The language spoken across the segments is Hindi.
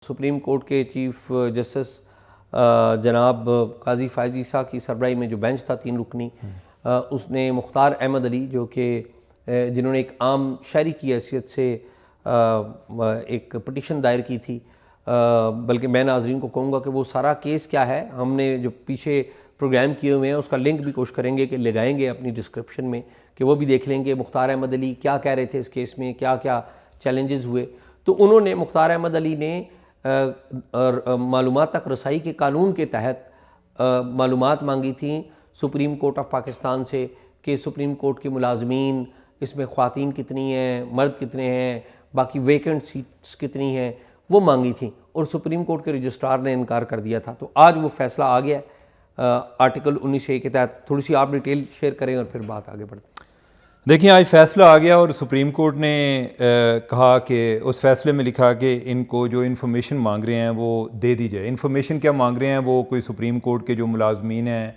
सुप्रीम कोर्ट के चीफ जस्टिस जनाब काजी फ़ायज़ ईसा की सरबराही में जो बेंच था 3 रुकनी, उसने मुख्तार अहमद अली जो कि जिन्होंने एक आम शहरी की हैसियत से एक पटिशन दायर की थी, बल्कि मैं नाज़रीन को कहूँगा कि वो सारा केस क्या है हमने जो पीछे प्रोग्राम किए हुए हैं उसका लिंक भी कोशिश करेंगे कि लगाएंगे अपनी डिस्क्रिप्शन में, कि वो भी देख लेंगे मुख्तार अहमद अली क्या कह रहे थे इस केस में, क्या क्या चैलेंजेस हुए। तो उन्होंने मुख्तार अहमद अली ने मालूमात तक रसाई के कानून के तहत मालूमात मांगी थी सुप्रीम कोर्ट ऑफ पाकिस्तान से कि सुप्रीम कोर्ट के मुलाजमीन इसमें ख़वातीन कितनी हैं, मर्द कितने हैं, बाकी वेकेंट सीट्स कितनी हैं, वो मांगी थी और सुप्रीम कोर्ट के रजिस्ट्रार ने इनकार कर दिया था। तो आज वो फैसला आ गया आर्टिकल 19A के तहत। थोड़ी सी आप डिटेल शेयर करें और फिर बात आगे बढ़ते हैं। देखिए, आज फैसला आ गया और सुप्रीम कोर्ट ने कहा कि उस फैसले में लिखा कि इनको जो इन्फॉर्मेशन मांग रहे हैं वो दे दी जाए। इन्फॉर्मेशन क्या मांग रहे हैं? वो कोई सुप्रीम कोर्ट के जो मुलाजमीन हैं,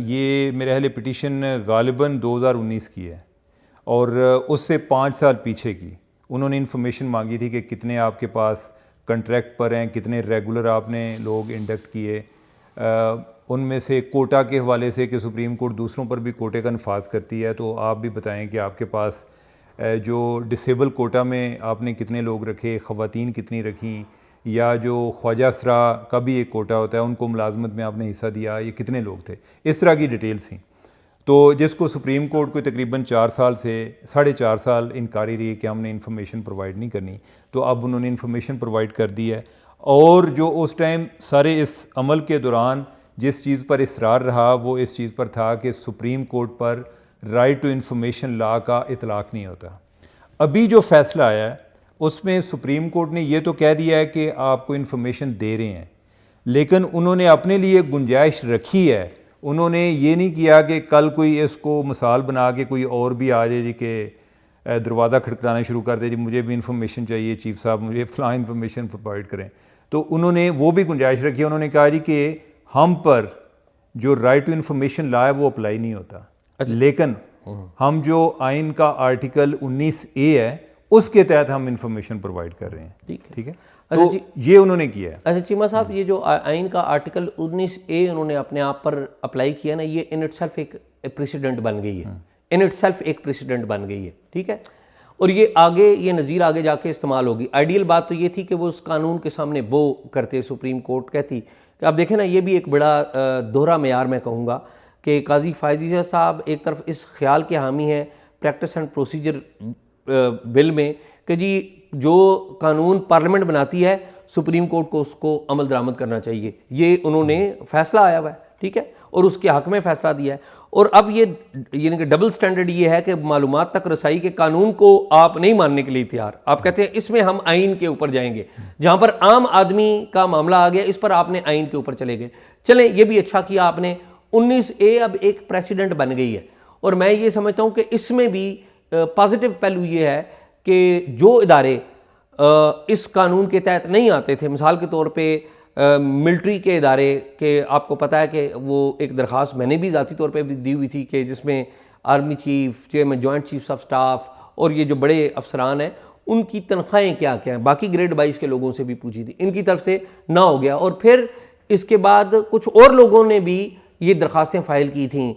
ये मेरे ख्याल पिटीशन गालिबन 2019 की है और उससे 5 साल पीछे की। उन्होंने इन्फॉर्मेशन मांगी थी कि कितने आपके पास कंट्रैक्ट पर हैं, कितने रेगुलर आपने लोग इंडक्ट किए, उनमें से कोटा के हवाले से कि सुप्रीम कोर्ट दूसरों पर भी कोटे का नफाज करती है, तो आप भी बताएं कि आपके पास जो डिसेबल कोटा में आपने कितने लोग रखे, ख़वातीन कितनी रखी, या जो ख्वाजा असरा का भी एक कोटा होता है उनको मुलाजमत में आपने हिस्सा दिया, ये कितने लोग थे, इस तरह की डिटेल्स थी। तो जिसको सुप्रीम कोर्ट को तकरीबन 4 साल से 4.5 साल इनकारी रही कि हमने इन्फॉर्मेशन प्रोवाइड नहीं करनी, तो अब उन्होंने इन्फॉर्मेशन प्रोवाइड कर दी है। और जो उस टाइम सारे इस अमल के दौरान जिस चीज़ पर इसरार रहा वो इस चीज़ पर था कि सुप्रीम कोर्ट पर राइट टू इन्फॉर्मेशन लॉ का इतलाक़ नहीं होता। अभी जो फ़ैसला आया है उसमें सुप्रीम कोर्ट ने ये तो कह दिया है कि आपको इन्फॉर्मेशन दे रहे हैं, लेकिन उन्होंने अपने लिए गुंजाइश रखी है। उन्होंने ये नहीं किया कि कल कोई इसको मिसाल बना के कोई और भी आ जाए जी कि दरवाज़ा खटखटाना शुरू कर दे, जी मुझे भी इन्फॉर्मेशन चाहिए चीफ साहब, मुझे फ़लाँ इन्फॉर्मेशन प्रोवाइड करें। तो उन्होंने वो भी गुंजाइश रखी है। उन्होंने कहा जी कि हम पर जो राइट टू इन्फॉर्मेशन लॉ है वो अप्लाई नहीं होता, लेकिन हम जो आइन का आर्टिकल 19A है उसके तहत हम इन्फॉर्मेशन प्रोवाइड कर रहे हैं। ठीक है, तो ये उन्होंने किया है। अच्छा चीमा साहब, ये जो आइन का आर्टिकल 19A उन्होंने अपने आप पर अप्लाई किया ना, ये इन इटसेल्फ एक प्रेसिडेंट बन गई है, इन इटसेल्फ एक प्रेसिडेंट बन गई है। ठीक है, और ये आगे ये नज़ीर आगे जाके इस्तेमाल होगी। आइडियल बात तो ये थी कि वो उस कानून के सामने वो करते, सुप्रीम कोर्ट कहती कि आप देखें ना, ये भी एक बड़ा दोहरा मेयार मैं कहूँगा कि काजी फ़ायज़ ईसा साहब एक तरफ इस ख्याल के हामी हैं प्रैक्टिस एंड प्रोसीजर बिल में कि जी जो कानून पार्लियामेंट बनाती है सुप्रीम कोर्ट को उसको अमल दरामद करना चाहिए। ये उन्होंने फैसला आया हुआ है, ठीक है, और उसके हक़ में फ़ैसला दिया है। और अब ये यानी कि डबल स्टैंडर्ड ये है कि मालूमात तक रसाई के कानून को आप नहीं मानने के लिए तैयार, आप कहते हैं इसमें हम आइन के ऊपर जाएंगे। जहाँ पर आम आदमी का मामला आ गया, इस पर आपने आइन के ऊपर चले गए। चलें, ये भी अच्छा किया आपने। 19A अब एक प्रेसिडेंट बन गई है और मैं ये समझता हूँ कि इसमें भी पॉजिटिव पहलू ये है कि जो इदारे इस कानून के तहत नहीं आते थे, मिसाल के तौर पर मिलिट्री के इदारे के, आपको पता है कि वो एक दरख्वास्त मैंने भी ज़ाती तौर पे भी दी हुई थी कि जिसमें army chief, chairman joint chiefs of staff और ये जो बड़े अफसरान हैं उनकी तनख्वाहें क्या क्या हैं, बाकी ग्रेड 22 के लोगों से भी पूछी थी, इनकी तरफ से ना हो गया। और फिर इसके बाद कुछ और लोगों ने भी ये दरख्वास्तें फ़ाइल की थी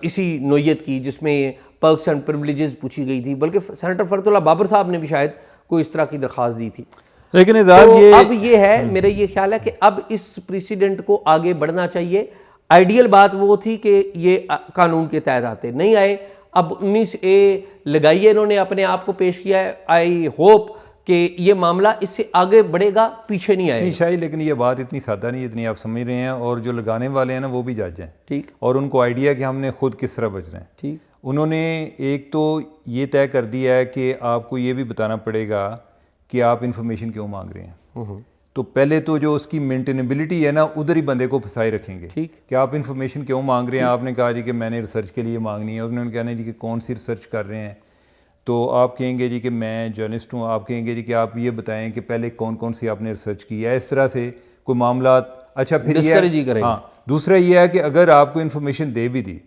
इसी नोयत की, जिसमें पर्क्स एंड प्रिविलेजेस पूछी गई थी, बल्कि सेनेटर फरतुल्लाह बाबर साहब ने भी शायद कोई इस तरह की दरख्वास्त दी थी। लेकिन तो अब ये है, मेरा ये ख्याल है कि अब इस प्रेसिडेंट को आगे बढ़ना चाहिए। आइडियल बात वो थी कि ये कानून के तहत आते, नहीं आए। अब 19A लगाइए, इन्होंने अपने आप को पेश किया है। आई होप कि ये मामला इससे आगे बढ़ेगा, पीछे नहीं आएगा। नहीं शायद, लेकिन ये बात इतनी सादा नहीं जितनी आप समझ रहे हैं, और जो लगाने वाले हैं ना वो भी जज हैं। ठीक, और उनको आइडिया कि हमने खुद किस तरह बचना है। ठीक, उन्होंने एक तो ये तय कर दिया है कि आपको ये भी बताना पड़ेगा कि आप इन्फॉर्मेशन क्यों मांग रहे हैं। तो पहले तो जो उसकी मेंटेनेबिलिटी है ना, उधर ही बंदे को फंसाए रखेंगे कि आप इन्फॉर्मेशन क्यों मांग रहे हैं। आपने कहा जी कि मैंने रिसर्च के लिए मांगनी है, उन्होंने कहना जी कि कौन सी रिसर्च कर रहे हैं, तो आप कहेंगे जी कि मैं जर्नलिस्ट हूँ, आप कहेंगे जी कि आप ये बताएं कि पहले कौन कौन सी आपने रिसर्च की है। इस तरह से कोई मामला। अच्छा, फिर ये हाँ, दूसरा ये है कि अगर आपको इन्फॉर्मेशन दे भी दी,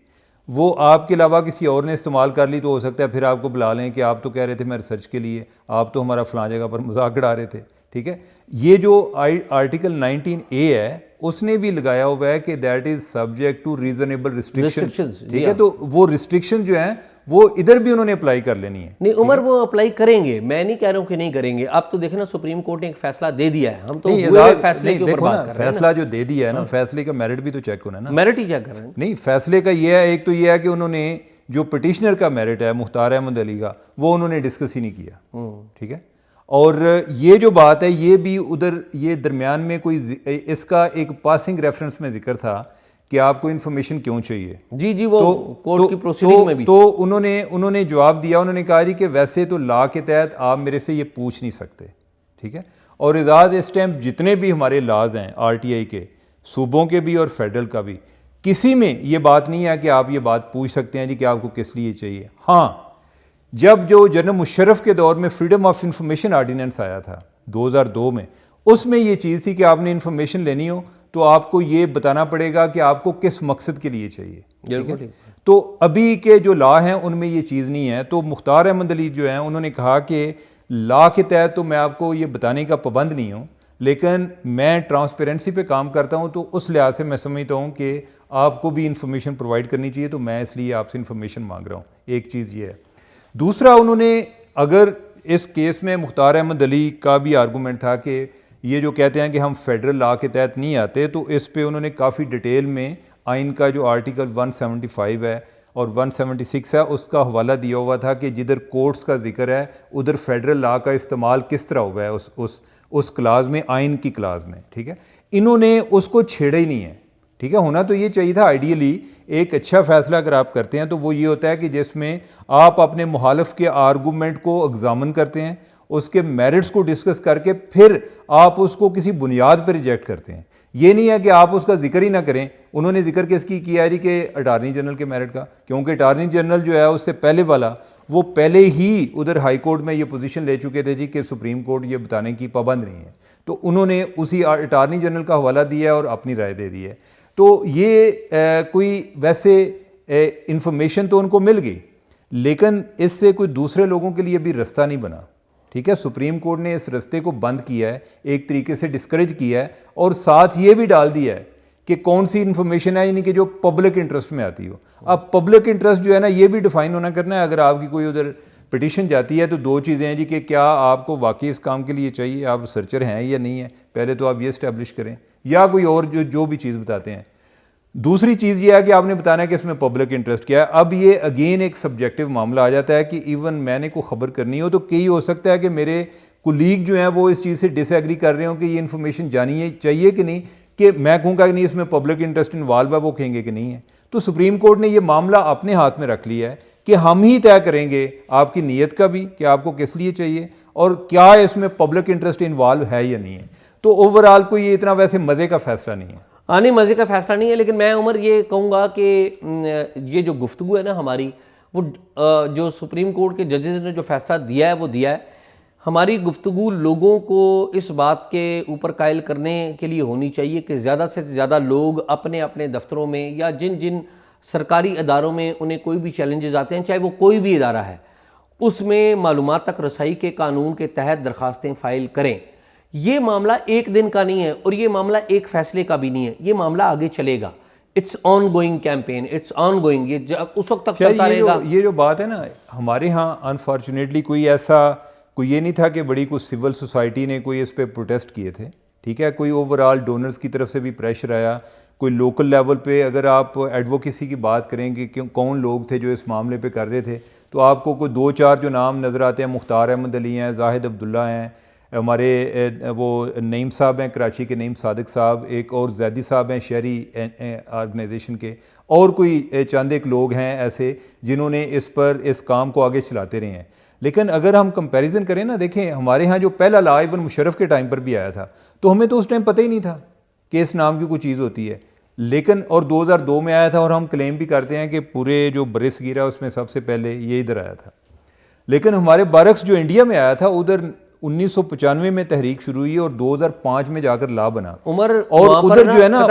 वो आपके अलावा किसी और ने इस्तेमाल कर ली, तो हो सकता है फिर आपको बुला लें कि आप तो कह रहे थे मैं रिसर्च के लिए, आप तो हमारा फ़लाँ जगह पर मजाक उड़ा रहे थे। ठीक है, ये जो आर्टिकल 19A है उसने भी लगाया हुआ है कि that is subject to reasonable restriction, Restrictions, ठीक है। तो वो रिस्ट्रिक्शन जो है वो इधर भी उन्होंने अप्लाई कर लेनी है। नहीं उमर, वो अप्लाई करेंगे, मैं नहीं कह रहा हूँ कि नहीं करेंगे। अब तो देखे ना, सुप्रीम कोर्ट ने एक फैसला दे दिया है, हम तो नहीं, हुए फैसले के ऊपर देखो बात ना, कर रहे हैं। फैसला जो दे दिया है ना, फैसले का मेरिट भी तो चेक होना है ना। मेरिट ही चेक कर रहे हैं। नहीं, फैसले का ये है, एक तो ये है कि उन्होंने जो पिटिशनर का मेरिट है मुख्तार अहमद अली का, वो उन्होंने डिस्कस ही नहीं किया, ठीक है। और ये जो बात है ये भी उधर, ये दरमियान में कोई इसका एक पासिंग रेफरेंस में जिक्र था कि आपको इन्फॉर्मेशन क्यों चाहिए। जी जी, वो कोर्ट की प्रोसीडिंग में भी तो उन्होंने जवाब दिया, उन्होंने कहा जी कि वैसे तो लॉ के तहत आप मेरे से ये पूछ नहीं सकते, ठीक है। और एजाज इस टाइम जितने भी हमारे लॉज हैं आरटीआई के, सूबों के भी और फेडरल का भी, किसी में ये बात नहीं है कि आप ये बात पूछ सकते हैं जी कि आपको किस लिए चाहिए। हाँ, जब जो जनरल मुशर्रफ के दौर में फ्रीडम ऑफ इंफॉर्मेशन ऑर्डिनेंस आया था 2002 में, उसमें ये चीज़ थी कि आपने इंफॉर्मेशन लेनी हो तो आपको ये बताना पड़ेगा कि आपको किस मकसद के लिए चाहिए, ठीक है। तो अभी के जो लॉ हैं उनमें ये चीज़ नहीं है। तो मुख्तार अहमद अली जो हैं उन्होंने कहा कि लॉ के तहत तो मैं आपको ये बताने का पाबंद नहीं हूँ, लेकिन मैं ट्रांसपेरेंसी पे काम करता हूँ, तो उस लिहाज से मैं समझता हूँ कि आपको भी इंफॉर्मेशन प्रोवाइड करनी चाहिए, तो मैं इसलिए आपसे इंफॉर्मेशन मांग रहा हूँ। एक चीज़ ये है। दूसरा, उन्होंने अगर इस केस में मुख्तार अहमद अली का भी आर्गूमेंट था कि ये जो कहते हैं कि हम फेडरल लॉ के तहत नहीं आते, तो इस पे उन्होंने काफ़ी डिटेल में आइन का जो आर्टिकल 175 है और 176 है उसका हवाला दिया हुआ था कि जिधर कोर्ट्स का जिक्र है उधर फेडरल लॉ का इस्तेमाल किस तरह हुआ है उस क्लास में, आइन की क्लास में, ठीक है। इन्होंने उसको छेड़ा ही नहीं है, ठीक है। होना तो ये चाहिए था आइडियली, एक अच्छा फैसला अगर आप करते हैं तो वो ये होता है कि जिसमें आप अपने मुखालिफ के आर्गूमेंट को एग्जामिन करते हैं, उसके मेरिट्स को डिस्कस करके फिर आप उसको किसी बुनियाद पर रिजेक्ट करते हैं। ये नहीं है कि आप उसका जिक्र ही ना करें। उन्होंने जिक्र किसकी किया है कि अटार्नी जनरल के मेरिट का, क्योंकि अटार्नी जनरल जो है उससे पहले वाला, वो पहले ही उधर हाई कोर्ट में ये पोजीशन ले चुके थे जी कि सुप्रीम कोर्ट ये बताने की पाबंद नहीं है, तो उन्होंने उसी अटार्नी जनरल का हवाला दिया और अपनी राय दे दी है। तो ये कोई वैसे इंफॉर्मेशन तो उनको मिल गई, लेकिन इससे कोई दूसरे लोगों के लिए भी रास्ता नहीं बना, ठीक है। सुप्रीम कोर्ट ने इस रास्ते को बंद किया है, एक तरीके से डिस्करेज किया है, और साथ ये भी डाल दिया है कि कौन सी इन्फॉर्मेशन है, यानी कि जो पब्लिक इंटरेस्ट में आती हो। अब पब्लिक इंटरेस्ट जो है ना, ये भी डिफाइन होना करना है। अगर आपकी कोई उधर पिटिशन जाती है तो दो चीज़ें हैं जी कि क्या आपको वाकई इस काम के लिए चाहिए, आप रिसर्चर हैं या नहीं है, पहले तो आप ये इस्टेब्लिश करें, या कोई और जो भी चीज़ बताते हैं। दूसरी चीज़ ये है कि आपने बताना है कि इसमें पब्लिक इंटरेस्ट क्या है। अब ये अगेन एक सब्जेक्टिव मामला आ जाता है कि इवन मैंने को खबर करनी हो तो कई हो सकता है कि मेरे कुलीग जो हैं वो इस चीज़ से डिसएग्री कर रहे हो कि ये इन्फॉर्मेशन जानी चाहिए कि नहीं, कि मैं कहूँगा कि नहीं इसमें पब्लिक इंटरेस्ट इन्वॉल्व है, वो कहेंगे कि नहीं है। तो सुप्रीम कोर्ट ने ये मामला अपने हाथ में रख लिया है कि हम ही तय करेंगे आपकी नीयत का भी कि आपको किस लिए चाहिए और क्या इसमें पब्लिक इंटरेस्ट इन्वॉल्व है या नहीं है। तो ओवरऑल कोई ये इतना वैसे मज़े का फैसला नहीं है। हाँ, नहीं मज़े का फैसला नहीं है, लेकिन मैं उमर ये कहूँगा कि ये जो गुफ्तगू है ना हमारी, वो जो सुप्रीम कोर्ट के जजेस ने जो फैसला दिया है वो दिया है। हमारी गुफ्तगू लोगों को इस बात के ऊपर कायल करने के लिए होनी चाहिए कि ज़्यादा से ज़्यादा लोग अपने अपने दफ्तरों में या जिन जिन सरकारी इदारों में उन्हें कोई भी चैलेंजेस आते हैं, चाहे वो कोई भी इदारा है, उसमें मालूमात तक रसाई के कानून के तहत दरख्वास्तें फ़ाइल करें। ये मामला एक दिन का नहीं है और ये मामला एक फैसले का भी नहीं है, ये मामला आगे चलेगा। It's on going campaign, it's on going, ये उस वक्त तक चलता रहेगा। ये जो बात है ना, हमारे यहाँ अनफॉर्चुनेटली कोई ये नहीं था कि बड़ी कुछ सिविल सोसाइटी ने कोई इस पर प्रोटेस्ट किए थे, ठीक है। कोई ओवरऑल डोनर्स की तरफ से भी प्रेशर आया, कोई लोकल लेवल पे अगर आप एडवोकेसी की बात करेंगे कि कौन लोग थे जो इस मामले पे कर रहे थे, तो आपको कोई दो चार जो नाम नज़र आते हैं, मुख्तार अहमद अली हैं, जाहिद अब्दुल्ला हैं, हमारे वो नईम साहब हैं कराची के, नईम सादिक साहब, एक और जैदी साहब हैं शहरी ऑर्गेनाइजेशन के, और कोई चंद एक लोग हैं ऐसे जिन्होंने इस काम को आगे चलाते रहे हैं। लेकिन अगर हम कंपैरिजन करें ना, देखें हमारे यहाँ जो पहला लॉ इवन मुशर्रफ के टाइम पर भी आया था, तो हमें तो उस टाइम पता ही नहीं था कि इस नाम की कोई चीज़ होती है, लेकिन और 2002 में आया था, और हम क्लेम भी करते हैं कि पूरे जो बरसगीरा उसमें सबसे पहले ये इधर आया था। लेकिन हमारे बारक्स जो इंडिया में आया था, उधर 1995 में तहरीक शुरू हुई और 2005 में जाकर लॉ बना। उमर और उधर जो है ना,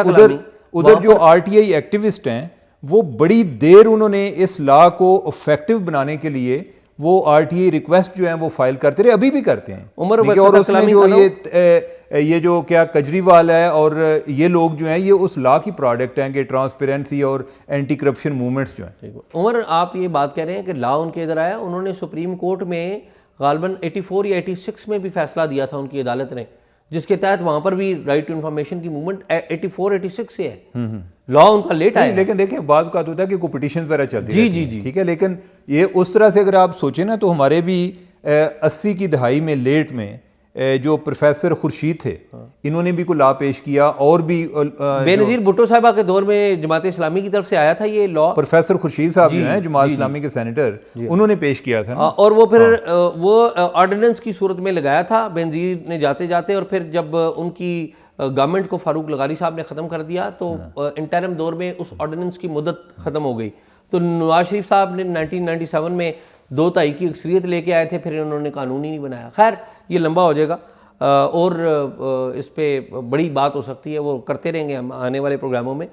उधर जो आरटीआई एक्टिविस्ट हैं वो बड़ी देर उन्होंने इस लॉ को इफेक्टिव बनाने के लिए वो RTA रिक्वेस्ट जो है वो फाइल करते रहे, अभी भी करते हैं। उमर ठीक है, और उसमें जो ये जो क्या केजरीवाल है और ये लोग जो हैं ये उस लॉ की प्रोडक्ट हैं कि ट्रांसपेरेंसी और एंटी करप्शन मूवमेंट्स जो हैं। उमर, आप ये बात कह रहे हैं कि लॉ उनके इधर आया, उन्होंने सुप्रीम कोर्ट में गालबन 84 या 86 में भी फैसला दिया था उनकी अदालत ने, जिसके तहत वहां पर भी राइट टू इन्फॉर्मेशन की मूवमेंट 84-86 से है। लॉ उनका लेट आया। लेकिन देखें बात का होता है कि कोई पिटिशन वगैरह चलती जी, रहती जी, हैं, जी। ठीक है, लेकिन ये उस तरह से अगर आप सोचें ना तो हमारे भी 80 की दहाई में लेट में जो प्रोफेसर खुर्शीद थे इन्होंने भी कोई लॉ पेश किया, और भी बेनज़ीर भुट्टो साहबा के दौर में जमात इस्लामी की तरफ से आया था ये लॉ। प्रोफेसर खुर्शीद साहब जो हैं जमात इस्लामी के सेनेटर, उन्होंने पेश किया था ना। और वो फिर वो ऑर्डिनेंस की सूरत में लगाया था बेनज़ीर ने जाते जाते, और फिर जब उनकी गवर्नमेंट को फारूक लगारी साहब ने ख़त्म कर दिया तो इंटरिम दौर में उस ऑर्डिनेंस की मुद्दत ख़त्म हो गई। तो नवाज शरीफ साहब ने 1997 में 2/3 की अक्सरियत लेके आए थे, फिर उन्होंने कानून ही नहीं बनाया। खैर ये लंबा हो जाएगा और इस पर बड़ी बात हो सकती है, वो करते रहेंगे हम आने वाले प्रोग्रामों में।